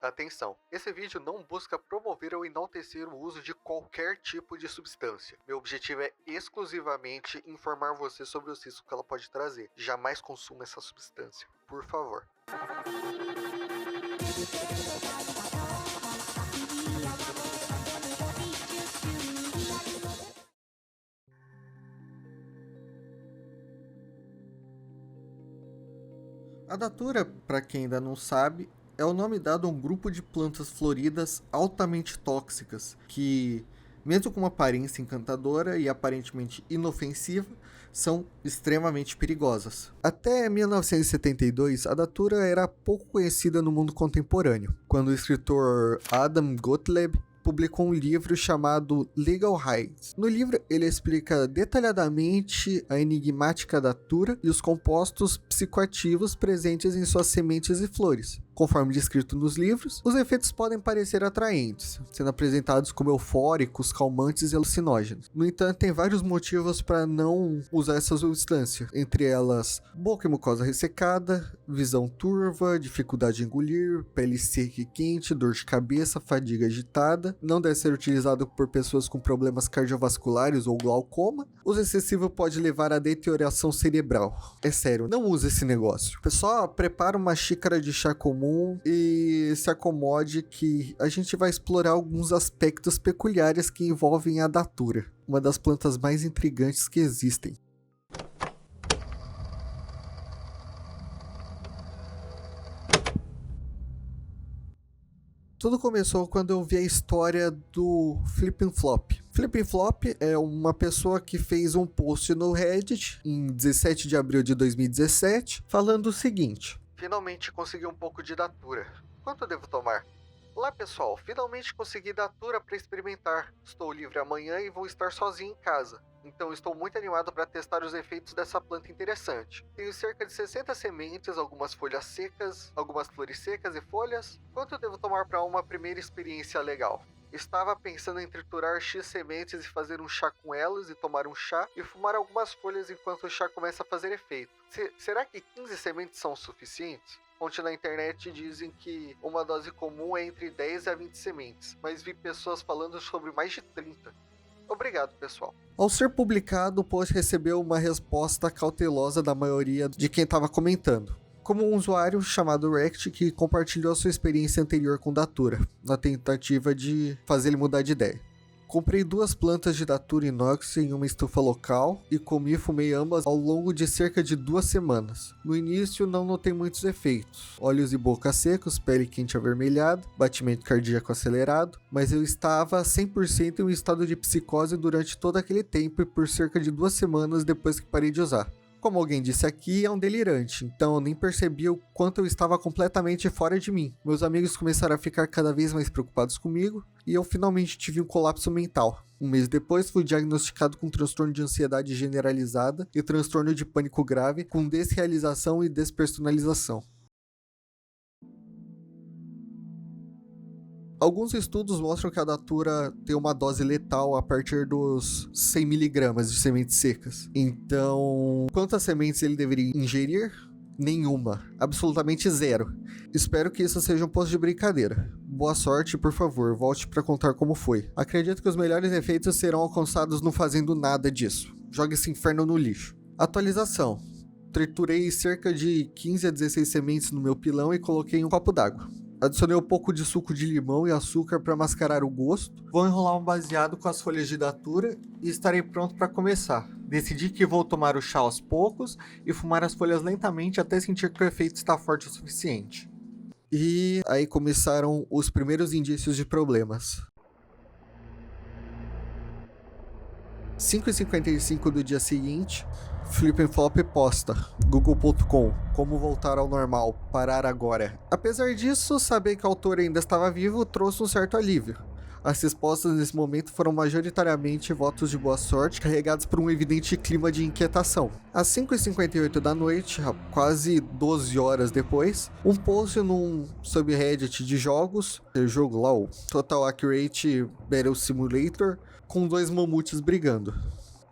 Atenção, esse vídeo não busca promover ou enaltecer o uso de qualquer tipo de substância. Meu objetivo é exclusivamente informar você sobre os riscos que ela pode trazer. Jamais consuma essa substância, por favor. A datura, para quem ainda não sabe, é o nome dado a um grupo de plantas floridas altamente tóxicas que, mesmo com uma aparência encantadora e aparentemente inofensiva, são extremamente perigosas. Até 1972, a datura era pouco conhecida no mundo contemporâneo, quando o escritor Adam Gottlieb publicou um livro chamado Legal Highs. No livro, ele explica detalhadamente a enigmática datura e os compostos psicoativos presentes em suas sementes e flores. Conforme descrito nos livros, os efeitos podem parecer atraentes, sendo apresentados como eufóricos, calmantes e alucinógenos. No entanto, tem vários motivos para não usar essa substância, entre elas boca e mucosa ressecada, visão turva, dificuldade em engolir, pele seca e quente, dor de cabeça, fadiga agitada. Não deve ser utilizado por pessoas com problemas cardiovasculares ou glaucoma. Uso excessivo pode levar à deterioração cerebral. É sério, não use esse negócio. Só prepara uma xícara de chá comum e se acomode que a gente vai explorar alguns aspectos peculiares que envolvem a datura, uma das plantas mais intrigantes que existem. Tudo começou quando eu vi a história do Flippin' Flop. Flippin' Flop é uma pessoa que fez um post no Reddit em 17 de abril de 2017 falando o seguinte: finalmente consegui um pouco de datura. Quanto devo tomar? Olá pessoal, finalmente consegui datura para experimentar. Estou livre amanhã e vou estar sozinho em casa. Então estou muito animado para testar os efeitos dessa planta interessante. Tenho cerca de 60 sementes, algumas folhas secas, algumas flores secas e folhas. Quanto devo tomar para uma primeira experiência legal? Estava pensando em triturar X sementes e fazer um chá com elas e tomar um chá e fumar algumas folhas enquanto o chá começa a fazer efeito. Será que 15 sementes são suficientes? Fontes na internet dizem que uma dose comum é entre 10 a 20 sementes, mas vi pessoas falando sobre mais de 30. Obrigado, pessoal. Ao ser publicado, o post recebeu uma resposta cautelosa da maioria de quem estava comentando, como um usuário chamado Rect que compartilhou sua experiência anterior com datura, na tentativa de fazer ele mudar de ideia. Comprei 2 plantas de datura inox em uma estufa local e comi e fumei ambas ao longo de cerca de 2 semanas. No início não notei muitos efeitos, olhos e boca secos, pele quente avermelhada, batimento cardíaco acelerado, mas eu estava 100% em um estado de psicose durante todo aquele tempo e por cerca de 2 semanas depois que parei de usar. Como alguém disse aqui, é um delirante, então eu nem percebi o quanto eu estava completamente fora de mim. Meus amigos começaram a ficar cada vez mais preocupados comigo e eu finalmente tive um colapso mental. Um mês depois, fui diagnosticado com transtorno de ansiedade generalizada e transtorno de pânico grave, com desrealização e despersonalização. Alguns estudos mostram que a datura tem uma dose letal a partir dos 100 mg de sementes secas. Então, quantas sementes ele deveria ingerir? Nenhuma. Absolutamente zero. Espero que isso seja um posto de brincadeira. Boa sorte e, por favor, volte para contar como foi. Acredito que os melhores efeitos serão alcançados não fazendo nada disso. Jogue esse inferno no lixo. Atualização. Triturei cerca de 15 a 16 sementes no meu pilão e coloquei em um copo d'água. Adicionei um pouco de suco de limão e açúcar para mascarar o gosto. Vou enrolar um baseado com as folhas de datura e estarei pronto para começar. Decidi que vou tomar o chá aos poucos e fumar as folhas lentamente até sentir que o efeito está forte o suficiente. E aí começaram os primeiros indícios de problemas. 5h55 do dia seguinte, Flippin' Flop posta, google.com, como voltar ao normal, parar agora. Apesar disso, saber que o autor ainda estava vivo trouxe um certo alívio. As respostas nesse momento foram majoritariamente votos de boa sorte, carregados por um evidente clima de inquietação. Às 5h58 da noite, quase 12 horas depois, um post num subreddit de jogos, o jogo lá, o Total Accurate Battle Simulator, com 2 mamutes brigando.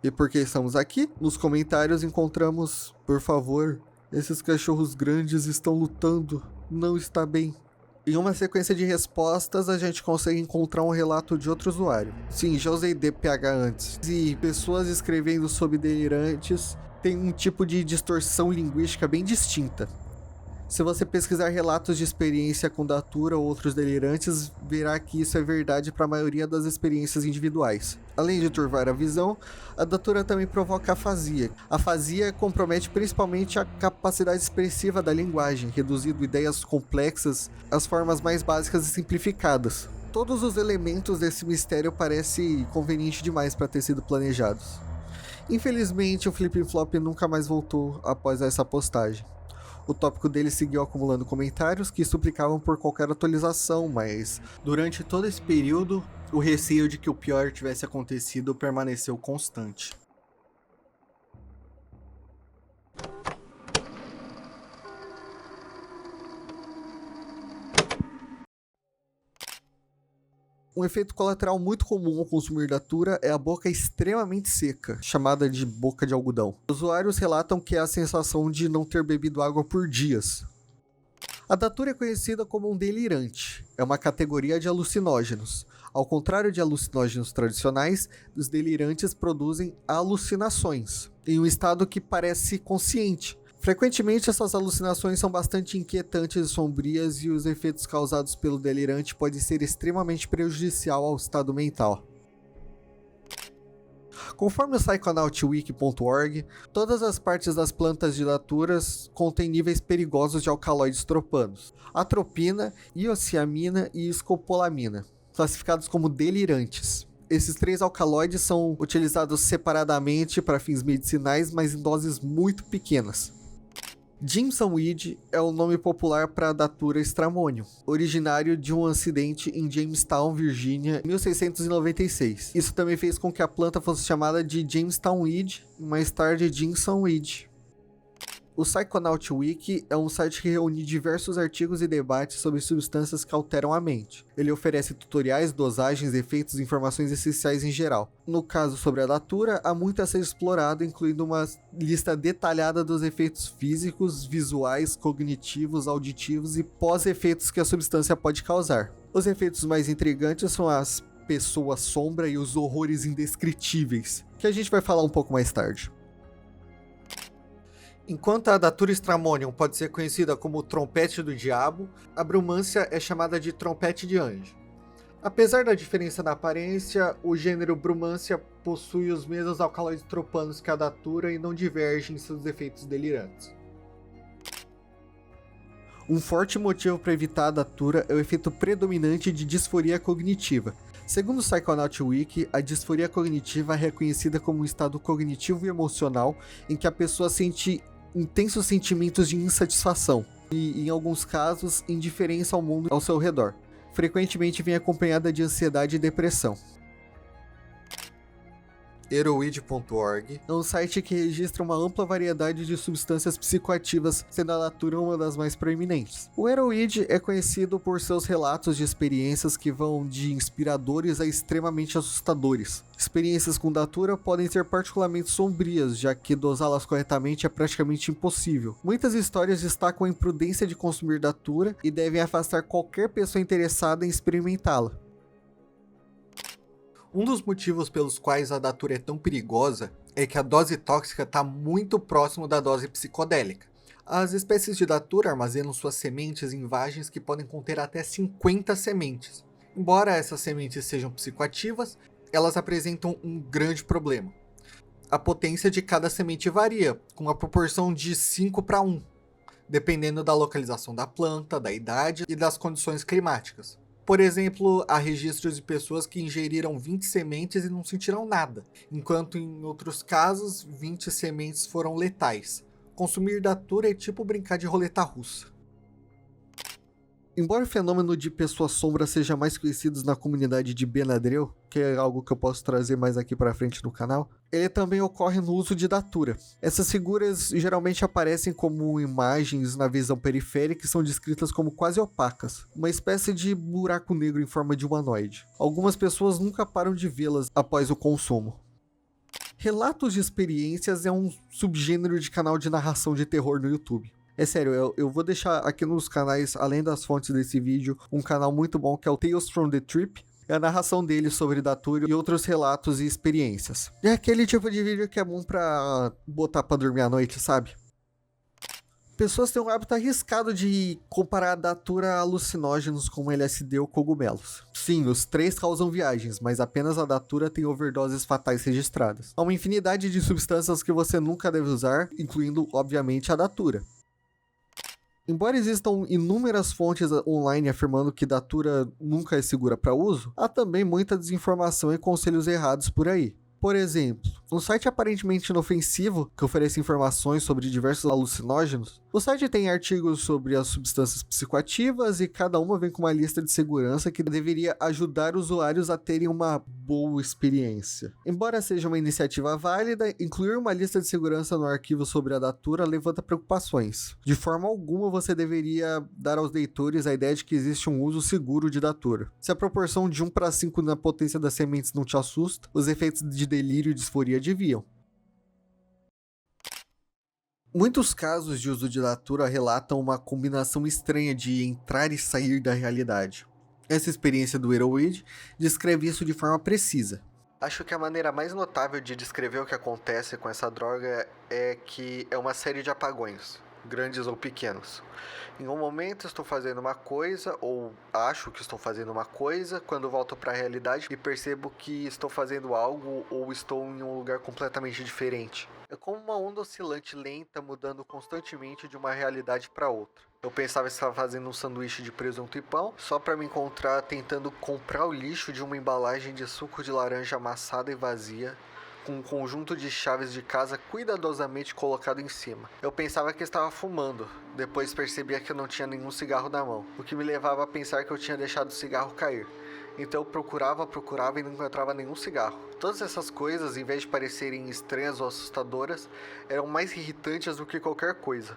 E por que estamos aqui? Nos comentários encontramos, por favor, esses cachorros grandes estão lutando, não está bem. Em uma sequência de respostas, a gente consegue encontrar um relato de outro usuário. Sim, já usei DPH antes. E pessoas escrevendo sobre delirantes têm um tipo de distorção linguística bem distinta. Se você pesquisar relatos de experiência com datura ou outros delirantes, verá que isso é verdade para a maioria das experiências individuais. Além de turvar a visão, a datura também provoca afasia. A afasia compromete principalmente a capacidade expressiva da linguagem, reduzindo ideias complexas às formas mais básicas e simplificadas. Todos os elementos desse mistério parecem convenientes demais para ter sido planejados. Infelizmente, o Flippin Flop nunca mais voltou após essa postagem. O tópico dele seguiu acumulando comentários que suplicavam por qualquer atualização, mas durante todo esse período, o receio de que o pior tivesse acontecido permaneceu constante. Um efeito colateral muito comum ao consumir datura é a boca extremamente seca, chamada de boca de algodão. Usuários relatam que é a sensação de não ter bebido água por dias. A datura é conhecida como um delirante. É uma categoria de alucinógenos. Ao contrário de alucinógenos tradicionais, os delirantes produzem alucinações, em um estado que parece consciente. Frequentemente, essas alucinações são bastante inquietantes e sombrias e os efeitos causados pelo delirante podem ser extremamente prejudicial ao estado mental. Conforme o psychonautwiki.org, todas as partes das plantas de daturas contêm níveis perigosos de alcaloides tropanos, atropina, iociamina e escopolamina, classificados como delirantes. Esses 3 alcaloides são utilizados separadamente para fins medicinais, mas em doses muito pequenas. Jimson Weed é o nome popular para a datura stramonium, originário de um acidente em Jamestown, Virgínia, em 1696. Isso também fez com que a planta fosse chamada de Jamestown Weed, e mais tarde Jimson Weed. O Psychonaut Wiki é um site que reúne diversos artigos e debates sobre substâncias que alteram a mente. Ele oferece tutoriais, dosagens, efeitos e informações essenciais em geral. No caso sobre a datura, há muito a ser explorado, incluindo uma lista detalhada dos efeitos físicos, visuais, cognitivos, auditivos e pós-efeitos que a substância pode causar. Os efeitos mais intrigantes são as pessoas sombra e os horrores indescritíveis, que a gente vai falar um pouco mais tarde. Enquanto a datura stramonium pode ser conhecida como trompete do diabo, a brumância é chamada de trompete de anjo. Apesar da diferença na aparência, o gênero brumância possui os mesmos alcaloides tropanos que a datura e não diverge em seus efeitos delirantes. Um forte motivo para evitar a datura é o efeito predominante de disforia cognitiva. Segundo o Psychonaut Wiki, a disforia cognitiva é reconhecida como um estado cognitivo e emocional em que a pessoa sente intensos sentimentos de insatisfação e, em alguns casos, indiferença ao mundo ao seu redor. Frequentemente vem acompanhada de ansiedade e depressão. Heroid.org é um site que registra uma ampla variedade de substâncias psicoativas, sendo a datura uma das mais proeminentes. O Heroid é conhecido por seus relatos de experiências que vão de inspiradores a extremamente assustadores. Experiências com datura podem ser particularmente sombrias, já que dosá-las corretamente é praticamente impossível. Muitas histórias destacam a imprudência de consumir datura e devem afastar qualquer pessoa interessada em experimentá-la. Um dos motivos pelos quais a datura é tão perigosa é que a dose tóxica está muito próximo da dose psicodélica. As espécies de datura armazenam suas sementes em vagens que podem conter até 50 sementes. Embora essas sementes sejam psicoativas, elas apresentam um grande problema. A potência de cada semente varia, com uma proporção de 5:1, dependendo da localização da planta, da idade e das condições climáticas. Por exemplo, há registros de pessoas que ingeriram 20 sementes e não sentiram nada, enquanto em outros casos, 20 sementes foram letais. Consumir datura é tipo brincar de roleta russa. Embora o fenômeno de pessoas sombras seja mais conhecido na comunidade de Benadryl, que é algo que eu posso trazer mais aqui pra frente no canal, ele também ocorre no uso de datura. Essas figuras geralmente aparecem como imagens na visão periférica e são descritas como quase opacas, uma espécie de buraco negro em forma de humanoide. Algumas pessoas nunca param de vê-las após o consumo. Relatos de experiências é um subgênero de canal de narração de terror no YouTube. É sério, eu vou deixar aqui nos canais, além das fontes desse vídeo, um canal muito bom que é o Tales from the Trip. É a narração dele sobre Datura e outros relatos e experiências. É aquele tipo de vídeo que é bom pra botar pra dormir à noite, sabe? Pessoas têm um hábito arriscado de comparar a Datura a alucinógenos como LSD ou cogumelos. Sim, os três causam viagens, mas apenas a Datura tem overdoses fatais registradas. Há uma infinidade de substâncias que você nunca deve usar, incluindo, obviamente, a Datura. Embora existam inúmeras fontes online afirmando que Datura nunca é segura para uso, há também muita desinformação e conselhos errados por aí. Por exemplo, um site aparentemente inofensivo que oferece informações sobre diversos alucinógenos, o site tem artigos sobre as substâncias psicoativas e cada uma vem com uma lista de segurança que deveria ajudar usuários a terem uma boa experiência. Embora seja uma iniciativa válida, incluir uma lista de segurança no arquivo sobre a Datura levanta preocupações. De forma alguma você deveria dar aos leitores a ideia de que existe um uso seguro de Datura. Se a proporção de 1:5 na potência das sementes não te assusta, os efeitos de delírio e disforia deviam. Muitos casos de uso de Datura relatam uma combinação estranha de entrar e sair da realidade. Essa experiência do Erowid descreve isso de forma precisa. Acho que a maneira mais notável de descrever o que acontece com essa droga é que é uma série de apagões, grandes ou pequenos. Em um momento estou fazendo uma coisa, ou acho que estou fazendo uma coisa, quando volto para a realidade e percebo que estou fazendo algo ou estou em um lugar completamente diferente. É como uma onda oscilante lenta mudando constantemente de uma realidade para outra. Eu pensava que estava fazendo um sanduíche de presunto e pão, só para me encontrar tentando comprar o lixo de uma embalagem de suco de laranja amassada e vazia, com um conjunto de chaves de casa cuidadosamente colocado em cima. Eu pensava que estava fumando, depois percebia que eu não tinha nenhum cigarro na mão, o que me levava a pensar que eu tinha deixado o cigarro cair. Então eu procurava e não encontrava nenhum cigarro. Todas essas coisas, em vez de parecerem estranhas ou assustadoras, eram mais irritantes do que qualquer coisa.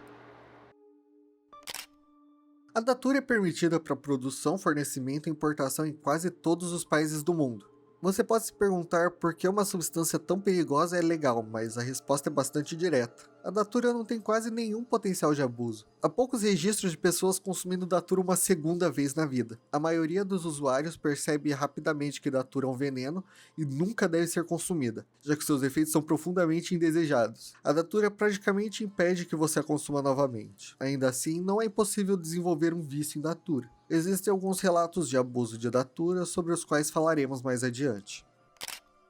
A Datura é permitida para produção, fornecimento e importação em quase todos os países do mundo. Você pode se perguntar por que uma substância tão perigosa é legal, mas a resposta é bastante direta. A Datura não tem quase nenhum potencial de abuso. Há poucos registros de pessoas consumindo Datura uma segunda vez na vida. A maioria dos usuários percebe rapidamente que Datura é um veneno e nunca deve ser consumida, já que seus efeitos são profundamente indesejados. A Datura praticamente impede que você a consuma novamente. Ainda assim, não é impossível desenvolver um vício em Datura. Existem alguns relatos de abuso de Datura sobre os quais falaremos mais adiante.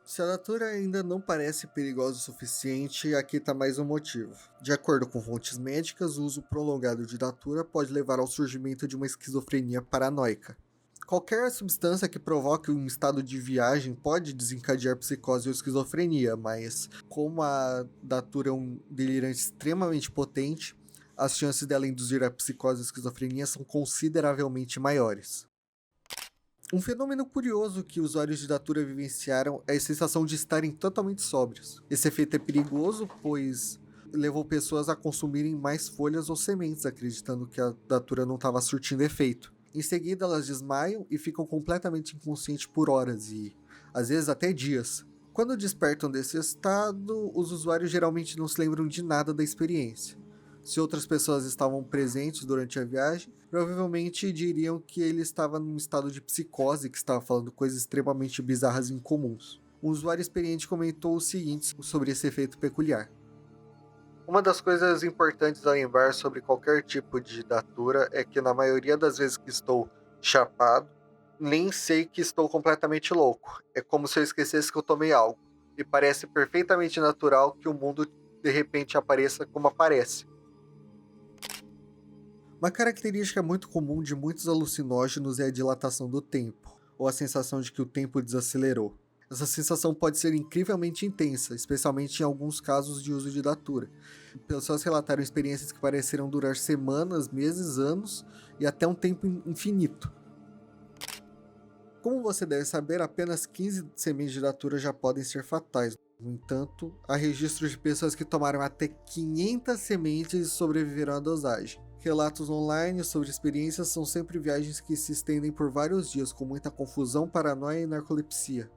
Se a Datura ainda não parece perigosa o suficiente, aqui está mais um motivo. De acordo com fontes médicas, o uso prolongado de Datura pode levar ao surgimento de uma esquizofrenia paranoica. Qualquer substância que provoque um estado de viagem pode desencadear psicose ou esquizofrenia, mas como a Datura é um delirante extremamente potente, as chances dela induzir a psicose e a esquizofrenia são consideravelmente maiores. Um fenômeno curioso que usuários de Datura vivenciaram é a sensação de estarem totalmente sóbrios. Esse efeito é perigoso, pois levou pessoas a consumirem mais folhas ou sementes, acreditando que a Datura não estava surtindo efeito. Em seguida, elas desmaiam e ficam completamente inconscientes por horas e, às vezes, até dias. Quando despertam desse estado, os usuários geralmente não se lembram de nada da experiência. Se outras pessoas estavam presentes durante a viagem, provavelmente diriam que ele estava num estado de psicose, que estava falando coisas extremamente bizarras e incomuns. Um usuário experiente comentou o seguinte sobre esse efeito peculiar. Uma das coisas importantes a lembrar sobre qualquer tipo de Datura é que na maioria das vezes que estou chapado, nem sei que estou completamente louco. É como se eu esquecesse que eu tomei algo. E parece perfeitamente natural que o mundo de repente apareça como aparece. Uma característica muito comum de muitos alucinógenos é a dilatação do tempo, ou a sensação de que o tempo desacelerou. Essa sensação pode ser incrivelmente intensa, especialmente em alguns casos de uso de Datura. Pessoas relataram experiências que pareceram durar semanas, meses, anos e até um tempo infinito. Como você deve saber, apenas 15 sementes de Datura já podem ser fatais. No entanto, há registros de pessoas que tomaram até 500 sementes e sobreviveram à dosagem. Relatos online sobre experiências são sempre viagens que se estendem por vários dias, com muita confusão, paranoia e narcolepsia.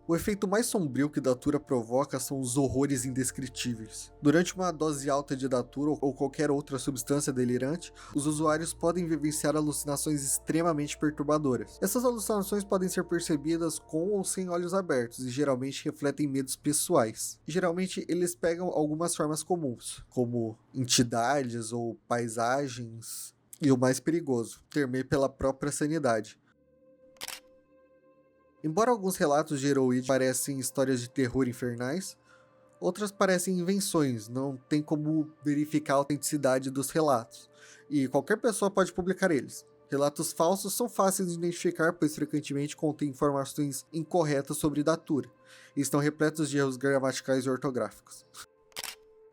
O efeito mais sombrio que datura provoca são os horrores indescritíveis. Durante uma dose alta de datura ou qualquer outra substância delirante, os usuários podem vivenciar alucinações extremamente perturbadoras. Essas alucinações podem ser percebidas com ou sem olhos abertos e geralmente refletem medos pessoais. Geralmente eles pegam algumas formas comuns, como entidades ou paisagens, e o mais perigoso, temer pela própria sanidade. Embora alguns relatos de Heroid parecem histórias de terror infernais, outras parecem invenções, não tem como verificar a autenticidade dos relatos, e qualquer pessoa pode publicar eles. Relatos falsos são fáceis de identificar, pois frequentemente contêm informações incorretas sobre datura, e estão repletos de erros gramaticais e ortográficos.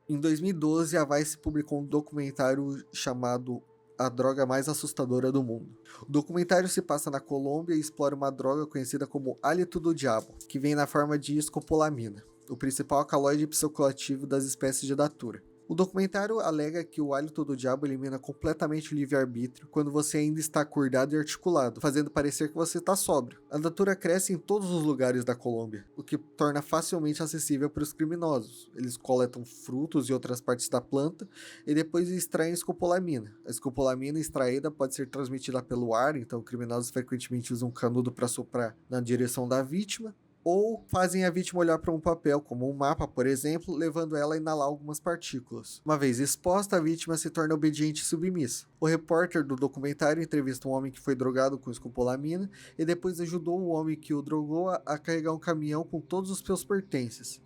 Em 2012, a Vice publicou um documentário chamado A Droga Mais Assustadora do Mundo. O documentário se passa na Colômbia e explora uma droga conhecida como hálito do diabo, que vem na forma de escopolamina, o principal alcaloide psicoativo das espécies de datura. O documentário alega que o hálito do diabo elimina completamente o livre-arbítrio quando você ainda está acordado e articulado, fazendo parecer que você está sóbrio. A datura cresce em todos os lugares da Colômbia, o que torna facilmente acessível para os criminosos. Eles coletam frutos e outras partes da planta e depois extraem escopolamina. A escopolamina extraída pode ser transmitida pelo ar, então criminosos frequentemente usam um canudo para soprar na direção da vítima, ou fazem a vítima olhar para um papel, como um mapa, por exemplo, levando ela a inalar algumas partículas. Uma vez exposta, a vítima se torna obediente e submissa. O repórter do documentário entrevista um homem que foi drogado com escopolamina e depois ajudou o homem que o drogou a carregar um caminhão com todos os seus pertences.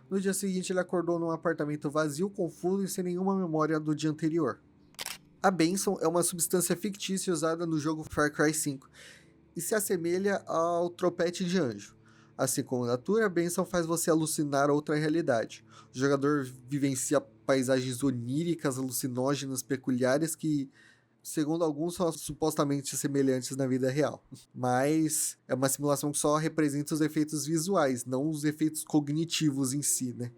No dia seguinte, ele acordou num apartamento vazio, confuso e sem nenhuma memória do dia anterior. A bênção é uma substância fictícia usada no jogo Far Cry 5 e se assemelha ao tropete de anjo. Assim como a datura, a bênção faz você alucinar outra realidade. O jogador vivencia paisagens oníricas, alucinógenas, peculiares que, segundo alguns, são supostamente semelhantes na vida real. Mas é uma simulação que só representa os efeitos visuais, não os efeitos cognitivos em si, né?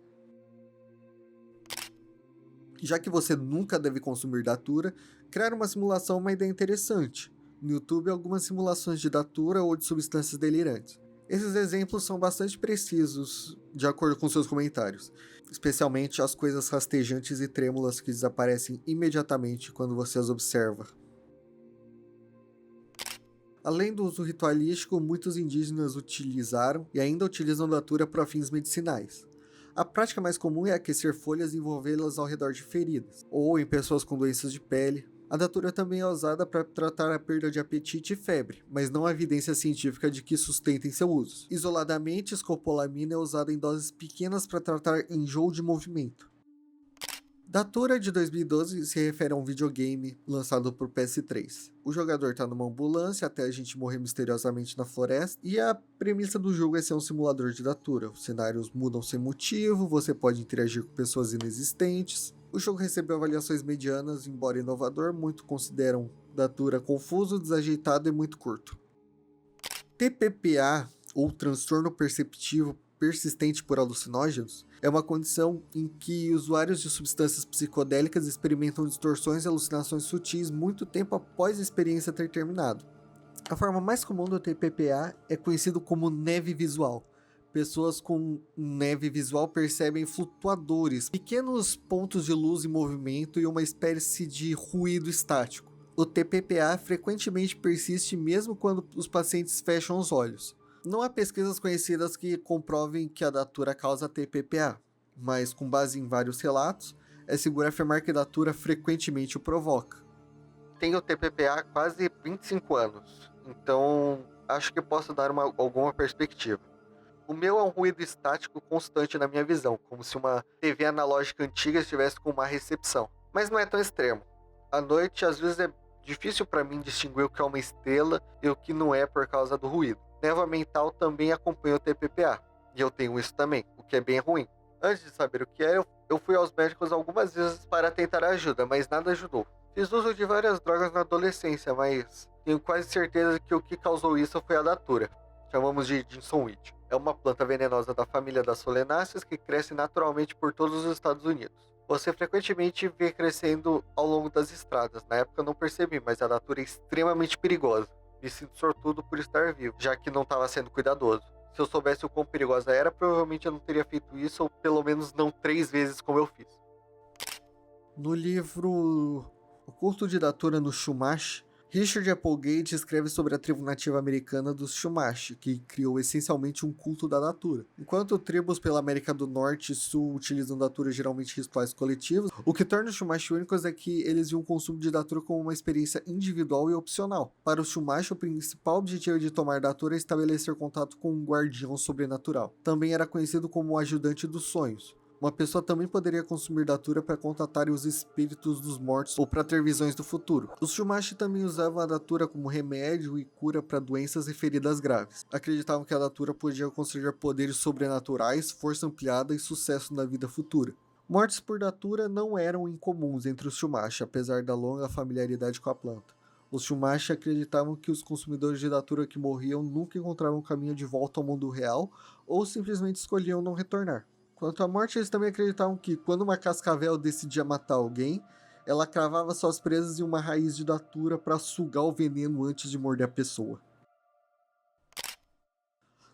Já que você nunca deve consumir datura, criar uma simulação é uma ideia interessante. No YouTube, algumas simulações de datura ou de substâncias delirantes. Esses exemplos são bastante precisos, de acordo com seus comentários, especialmente as coisas rastejantes e trêmulas que desaparecem imediatamente quando você as observa. Além do uso ritualístico, muitos indígenas utilizaram e ainda utilizam datura para fins medicinais. A prática mais comum é aquecer folhas e envolvê-las ao redor de feridas, ou em pessoas com doenças de pele. A datura também é usada para tratar a perda de apetite e febre, mas não há evidência científica de que sustentem seu uso. Isoladamente, escopolamina é usada em doses pequenas para tratar enjoo de movimento. Datura de 2012 se refere a um videogame lançado por PS3. O jogador está numa ambulância até a gente morrer misteriosamente na floresta, e a premissa do jogo é ser um simulador de datura. Os cenários mudam sem motivo, você pode interagir com pessoas inexistentes. O jogo recebeu avaliações medianas, embora inovador, muitos consideram datura confuso, desajeitado e muito curto. TPPA, ou transtorno perceptivo persistente por alucinógenos, é uma condição em que usuários de substâncias psicodélicas experimentam distorções e alucinações sutis muito tempo após a experiência ter terminado. A forma mais comum do TPPA é conhecido como neve visual. Pessoas com neve visual percebem flutuadores, pequenos pontos de luz em movimento e uma espécie de ruído estático. O TPPA frequentemente persiste mesmo quando os pacientes fecham os olhos. Não há pesquisas conhecidas que comprovem que a datura causa TPPA, mas com base em vários relatos, é seguro afirmar que a datura frequentemente o provoca. Tenho TPPA há quase 25 anos, então acho que posso dar alguma perspectiva. O meu é um ruído estático constante na minha visão, como se uma TV analógica antiga estivesse com má recepção. Mas não é tão extremo. À noite, às vezes é difícil para mim distinguir o que é uma estrela e o que não é por causa do ruído. Névoa mental também acompanha o TPPA, e eu tenho isso também, o que é bem ruim. Antes de saber o que era, eu fui aos médicos algumas vezes para tentar ajuda, mas nada ajudou. Fiz uso de várias drogas na adolescência, mas tenho quase certeza que o que causou isso foi a datura. Chamamos de ginsongweed. É uma planta venenosa da família das solenáceas que cresce naturalmente por todos os Estados Unidos. Você frequentemente vê crescendo ao longo das estradas. Na época eu não percebi, mas a datura é extremamente perigosa. Me sinto sortudo por estar vivo, já que não estava sendo cuidadoso. Se eu soubesse o quão perigosa era, provavelmente eu não teria feito isso, ou pelo menos não 3 vezes como eu fiz. No livro O Culto de Datura no Chumash, Richard Applegate escreve sobre a tribo nativa americana dos Chumash, que criou essencialmente um culto da Datura. Enquanto tribos pela América do Norte e Sul utilizam Datura geralmente em rituais coletivos, o que torna os Chumash únicos é que eles viam o consumo de Datura como uma experiência individual e opcional. Para os Chumash, o principal objetivo de tomar Datura é estabelecer contato com um guardião sobrenatural. Também era conhecido como o ajudante dos sonhos. Uma pessoa também poderia consumir Datura para contatar os espíritos dos mortos ou para ter visões do futuro. Os Chumash também usavam a Datura como remédio e cura para doenças e feridas graves. Acreditavam que a Datura podia conceder poderes sobrenaturais, força ampliada e sucesso na vida futura. Mortes por Datura não eram incomuns entre os Chumash, apesar da longa familiaridade com a planta. Os Chumash acreditavam que os consumidores de Datura que morriam nunca encontravam um caminho de volta ao mundo real ou simplesmente escolhiam não retornar. Quanto à morte, eles também acreditavam que, quando uma cascavel decidia matar alguém, ela cravava suas presas em uma raiz de Datura para sugar o veneno antes de morder a pessoa.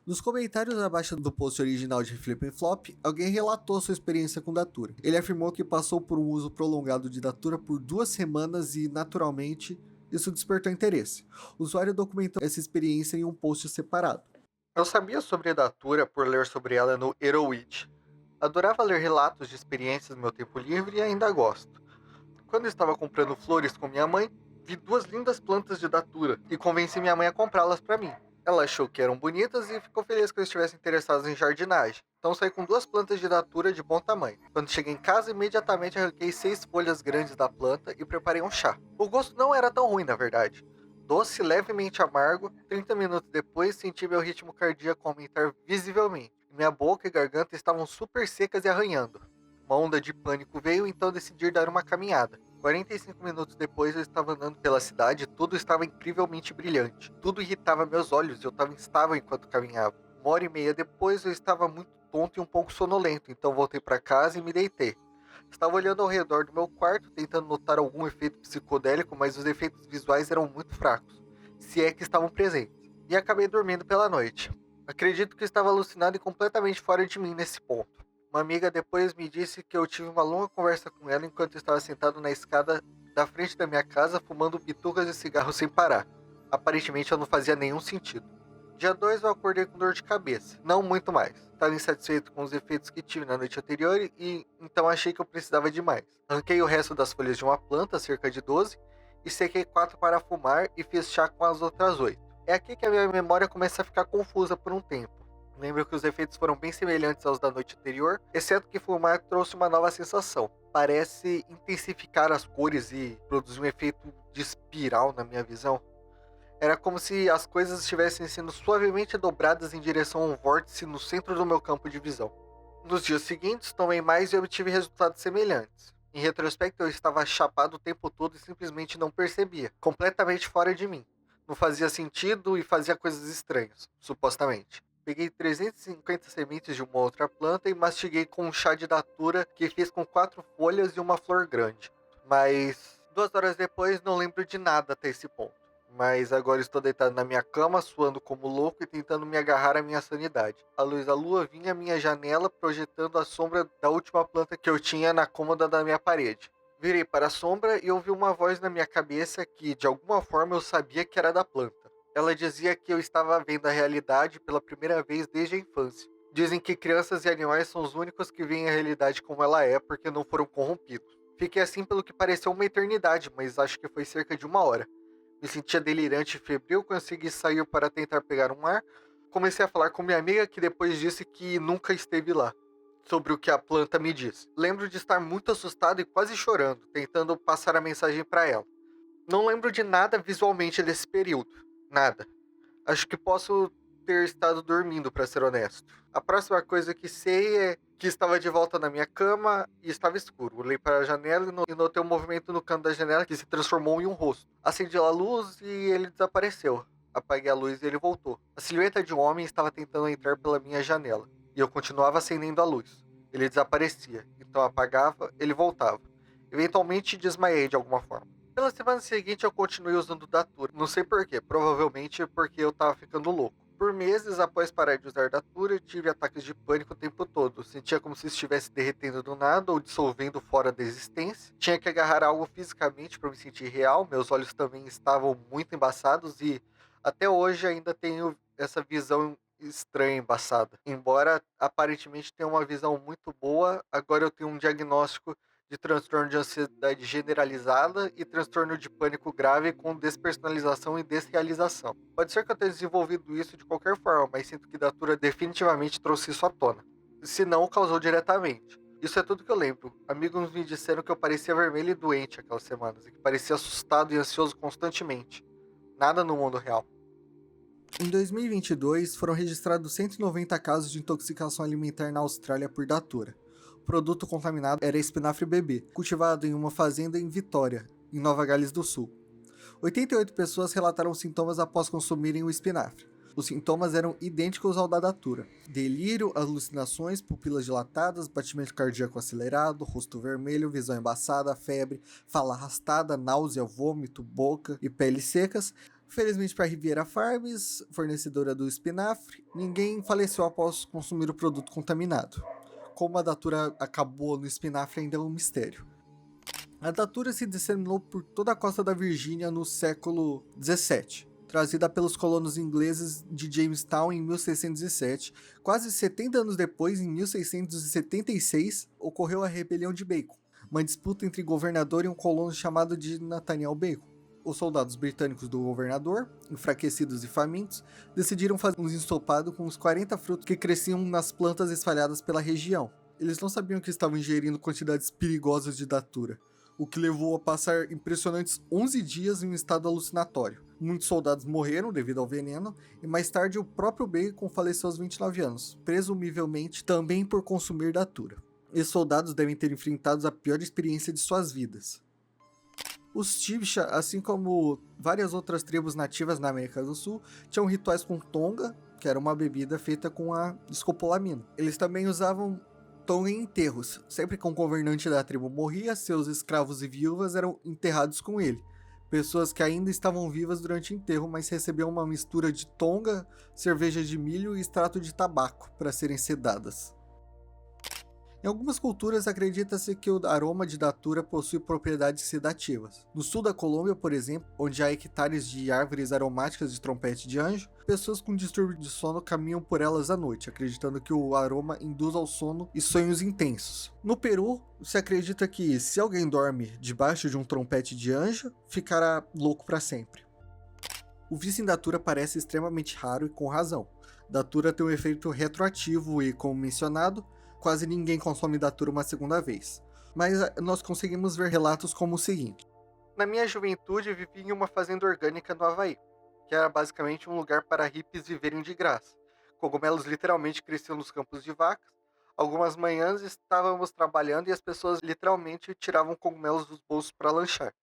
Nos comentários abaixo do post original de Flippin' Flop, alguém relatou sua experiência com Datura. Ele afirmou que passou por um uso prolongado de Datura por 2 semanas e, naturalmente, isso despertou interesse. O usuário documentou essa experiência em um post separado. Eu sabia sobre a Datura por ler sobre ela no Erowid. Adorava ler relatos de experiências no meu tempo livre e ainda gosto. Quando estava comprando flores com minha mãe, vi 2 lindas plantas de Datura e convenci minha mãe a comprá-las para mim. Ela achou que eram bonitas e ficou feliz que eu estivesse interessado em jardinagem. Então saí com 2 plantas de Datura de bom tamanho. Quando cheguei em casa, imediatamente arranquei 6 folhas grandes da planta e preparei um chá. O gosto não era tão ruim, na verdade. Doce, levemente amargo. 30 minutos depois, senti meu ritmo cardíaco aumentar visivelmente. Minha boca e garganta estavam super secas e arranhando. Uma onda de pânico veio, então decidi dar uma caminhada. 45 minutos depois eu estava andando pela cidade e tudo estava incrivelmente brilhante. Tudo irritava meus olhos e eu estava instável enquanto caminhava. 1h30 depois eu estava muito tonto e um pouco sonolento, então voltei para casa e me deitei. Estava olhando ao redor do meu quarto, tentando notar algum efeito psicodélico, mas os efeitos visuais eram muito fracos, se é que estavam presentes, e acabei dormindo pela noite. Acredito que estava alucinado e completamente fora de mim nesse ponto. Uma amiga depois me disse que eu tive uma longa conversa com ela enquanto estava sentado na escada da frente da minha casa fumando bitucas e cigarros sem parar. Aparentemente eu não fazia nenhum sentido. Dia 2 eu acordei com dor de cabeça, não muito mais. Estava insatisfeito com os efeitos que tive na noite anterior e então achei que eu precisava de mais. Arranquei o resto das folhas de uma planta, cerca de 12, e sequei 4 para fumar e fiz chá com as outras 8. É aqui que a minha memória começa a ficar confusa por um tempo. Lembro que os efeitos foram bem semelhantes aos da noite anterior, exceto que fumar trouxe uma nova sensação. Parece intensificar as cores e produzir um efeito de espiral na minha visão. Era como se as coisas estivessem sendo suavemente dobradas em direção a um vórtice no centro do meu campo de visão. Nos dias seguintes, tomei mais e obtive resultados semelhantes. Em retrospecto, eu estava chapado o tempo todo e simplesmente não percebia, completamente fora de mim. Não fazia sentido e fazia coisas estranhas, supostamente. Peguei 350 sementes de uma outra planta e mastiguei com um chá de datura que fiz com 4 folhas e uma flor grande. Mas 2 horas depois não lembro de nada até esse ponto. Mas agora estou deitado na minha cama, suando como louco e tentando me agarrar à minha sanidade. A luz da lua vinha à minha janela, projetando a sombra da última planta que eu tinha na cômoda da minha parede. Virei para a sombra e ouvi uma voz na minha cabeça que, de alguma forma, eu sabia que era da planta. Ela dizia que eu estava vendo a realidade pela primeira vez desde a infância. Dizem que crianças e animais são os únicos que veem a realidade como ela é porque não foram corrompidos. Fiquei assim pelo que pareceu uma eternidade, mas acho que foi cerca de 1 hora. Me sentia delirante e febril, consegui sair para tentar pegar um ar. Comecei a falar com minha amiga, que depois disse que nunca esteve lá, sobre o que a planta me disse. Lembro de estar muito assustado e quase chorando, tentando passar a mensagem para ela. Não lembro de nada visualmente desse período. Nada. Acho que posso ter estado dormindo, para ser honesto. A próxima coisa que sei é que estava de volta na minha cama e estava escuro. Olhei para a janela e notei um movimento no canto da janela que se transformou em um rosto. Acendi a luz e ele desapareceu. Apaguei a luz e ele voltou. A silhueta de um homem estava tentando entrar pela minha janela e eu continuava acendendo a luz. Ele desaparecia, então apagava, ele voltava. Eventualmente desmaiei de alguma forma. Pela semana seguinte eu continuei usando Datura. Não sei porquê, provavelmente porque eu tava ficando louco. Por meses após parar de usar Datura, tive ataques de pânico o tempo todo. Sentia como se estivesse derretendo do nada ou dissolvendo fora da existência. Tinha que agarrar algo fisicamente para me sentir real. Meus olhos também estavam muito embaçados e até hoje ainda tenho essa visão estranha, embaçada. Embora aparentemente tenha uma visão muito boa, agora eu tenho um diagnóstico de transtorno de ansiedade generalizada e transtorno de pânico grave com despersonalização e desrealização. Pode ser que eu tenha desenvolvido isso de qualquer forma, mas sinto que Datura definitivamente trouxe isso à tona. Se não, causou diretamente. Isso é tudo que eu lembro. Amigos me disseram que eu parecia vermelho e doente aquelas semanas, e que parecia assustado e ansioso constantemente. Nada no mundo real. Em 2022, foram registrados 190 casos de intoxicação alimentar na Austrália por Datura. O produto contaminado era espinafre bebê, cultivado em uma fazenda em Vitória, em Nova Gales do Sul. 88 pessoas relataram sintomas após consumirem o espinafre. Os sintomas eram idênticos ao da Datura: delírio, alucinações, pupilas dilatadas, batimento cardíaco acelerado, rosto vermelho, visão embaçada, febre, fala arrastada, náusea, vômito, boca e peles secas. Felizmente para a Riviera Farms, fornecedora do espinafre, ninguém faleceu após consumir o produto contaminado. Como a Datura acabou no espinafre ainda é um mistério. A Datura se disseminou por toda a costa da Virgínia no século XVII, trazida pelos colonos ingleses de Jamestown em 1607. Quase 70 anos depois, em 1676, ocorreu a Rebelião de Bacon, uma disputa entre governador e um colono chamado de Nathaniel Bacon. Os soldados britânicos do governador, enfraquecidos e famintos, decidiram fazer um ensopado com os 40 frutos que cresciam nas plantas espalhadas pela região. Eles não sabiam que estavam ingerindo quantidades perigosas de Datura, o que levou a passar impressionantes 11 dias em um estado alucinatório. Muitos soldados morreram devido ao veneno, e mais tarde o próprio Bacon faleceu aos 29 anos, presumivelmente também por consumir Datura. Esses soldados devem ter enfrentado a pior experiência de suas vidas. Os Tibcha, assim como várias outras tribos nativas na América do Sul, tinham rituais com tonga, que era uma bebida feita com a escopolamina. Eles também usavam tonga em enterros. Sempre que um governante da tribo morria, seus escravos e viúvas eram enterrados com ele. Pessoas que ainda estavam vivas durante o enterro, mas recebiam uma mistura de tonga, cerveja de milho e extrato de tabaco para serem sedadas. Em algumas culturas, acredita-se que o aroma de Datura possui propriedades sedativas. No sul da Colômbia, por exemplo, onde há hectares de árvores aromáticas de trompete de anjo, pessoas com distúrbio de sono caminham por elas à noite, acreditando que o aroma induz ao sono e sonhos intensos. No Peru, se acredita que se alguém dorme debaixo de um trompete de anjo, ficará louco para sempre. O vício em Datura parece extremamente raro e com razão. Datura tem um efeito retroativo e, como mencionado, quase ninguém consome Datura uma segunda vez. Mas nós conseguimos ver relatos como o seguinte. Na minha juventude, vivi em uma fazenda orgânica no Havaí, que era basicamente um lugar para hippies viverem de graça. Cogumelos literalmente cresciam nos campos de vacas. Algumas manhãs estávamos trabalhando e as pessoas literalmente tiravam cogumelos dos bolsos para lanchar.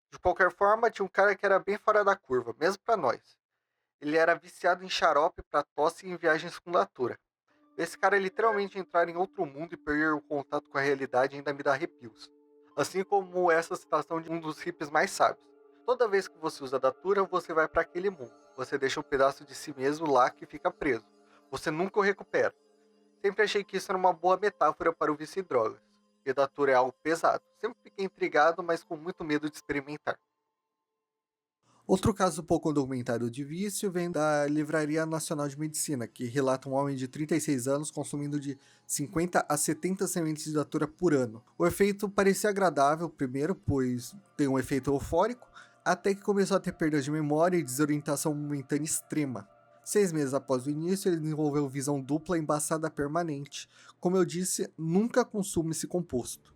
De qualquer forma, tinha um cara que era bem fora da curva, mesmo para nós. Ele era viciado em xarope para tosse e em viagens com Datura. Esse cara literalmente entrar em outro mundo e perder o contato com a realidade ainda me dá arrepios. Assim como essa citação de um dos hippies mais sábios. Toda vez que você usa Datura, você vai para aquele mundo. Você deixa um pedaço de si mesmo lá que fica preso. Você nunca o recupera. Sempre achei que isso era uma boa metáfora para o vício em drogas. E Datura é algo pesado. Sempre fiquei intrigado, mas com muito medo de experimentar. Outro caso pouco documentado de vício vem da Livraria Nacional de Medicina, que relata um homem de 36 anos consumindo de 50 a 70 sementes de Datura por ano. O efeito parecia agradável primeiro, pois tem um efeito eufórico, até que começou a ter perdas de memória e desorientação momentânea extrema. 6 meses após o início, ele desenvolveu visão dupla embaçada permanente. Como eu disse, nunca consumo esse composto.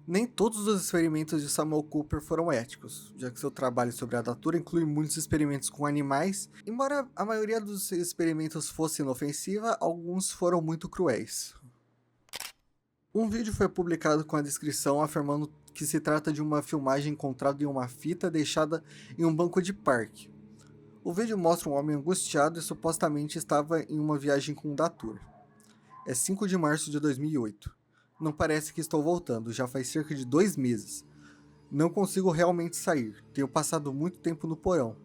Nem todos os experimentos de Samuel Cooper foram éticos, já que seu trabalho sobre a Datura inclui muitos experimentos com animais. Embora a maioria dos experimentos fosse inofensiva, alguns foram muito cruéis. Um vídeo foi publicado com a descrição afirmando que se trata de uma filmagem encontrada em uma fita deixada em um banco de parque. O vídeo mostra um homem angustiado e supostamente estava em uma viagem com Datura. É 5 de março de 2008. Não parece que estou voltando, já faz cerca de 2 meses. Não consigo realmente sair, tenho passado muito tempo no porão.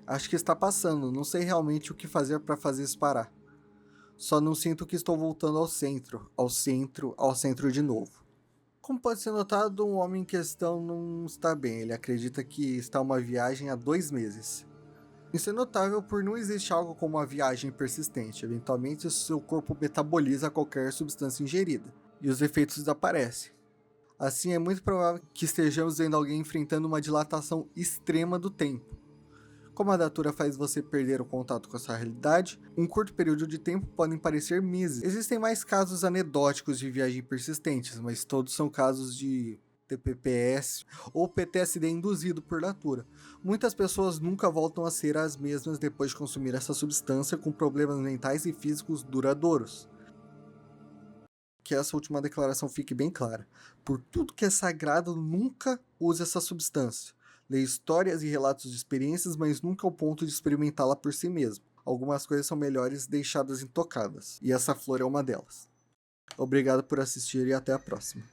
Acho que está passando, não sei realmente o que fazer para fazer isso parar. Só não sinto que estou voltando ao centro, ao centro de novo. Como pode ser notado, o homem em questão não está bem. Ele acredita que está uma viagem há 2 meses. Isso é notável por não existe algo como uma viagem persistente. Eventualmente, o seu corpo metaboliza qualquer substância ingerida, e os efeitos desaparecem. Assim, é muito provável que estejamos vendo alguém enfrentando uma dilatação extrema do tempo. Como a datura faz você perder o contato com essa realidade, um curto período de tempo podem parecer meses. Existem mais casos anedóticos de viagem persistentes, mas todos são casos de TPPS ou PTSD induzido por datura. Muitas pessoas nunca voltam a ser as mesmas depois de consumir essa substância com problemas mentais e físicos duradouros. Que essa última declaração fique bem clara. Por tudo que é sagrado, nunca use essa substância. Leia histórias e relatos de experiências, mas nunca ao ponto de experimentá-la por si mesmo. Algumas coisas são melhores deixadas intocadas, e essa flor é uma delas. Obrigado por assistir e até a próxima.